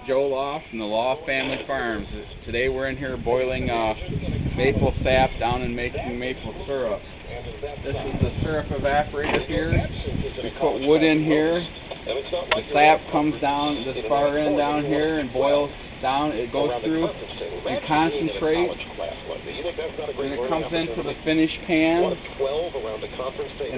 Joe Loft from the Loft Family Farms. Today we're in here boiling maple sap down and making maple syrup. This is the syrup evaporator here. We put wood in here. The sap comes down this far end down here and boils down. It goes through and concentrates. Then it comes into the finished pan. And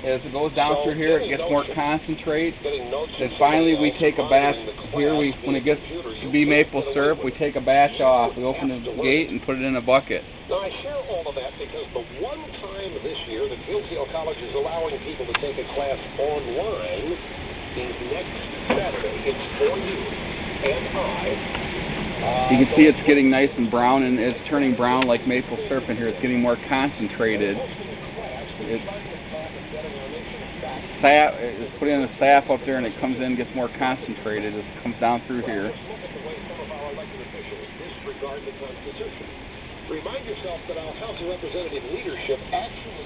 as it goes down through here, it gets more concentrate. Then finally we take a batch here. When it gets to be maple syrup, we take a batch off. We open the gate and put it in a bucket. Now, I share all of that because the one time this year that Hillsdale College is allowing people to take a class online is next Saturday. It's for you and I. You can see it's getting nice and brown, and it's turning brown like maple syrup in here. It's getting more concentrated. It's putting in the sap up there, and it comes in and gets more concentrated as it comes down through here. Remind yourself that our House of Representative leadership actually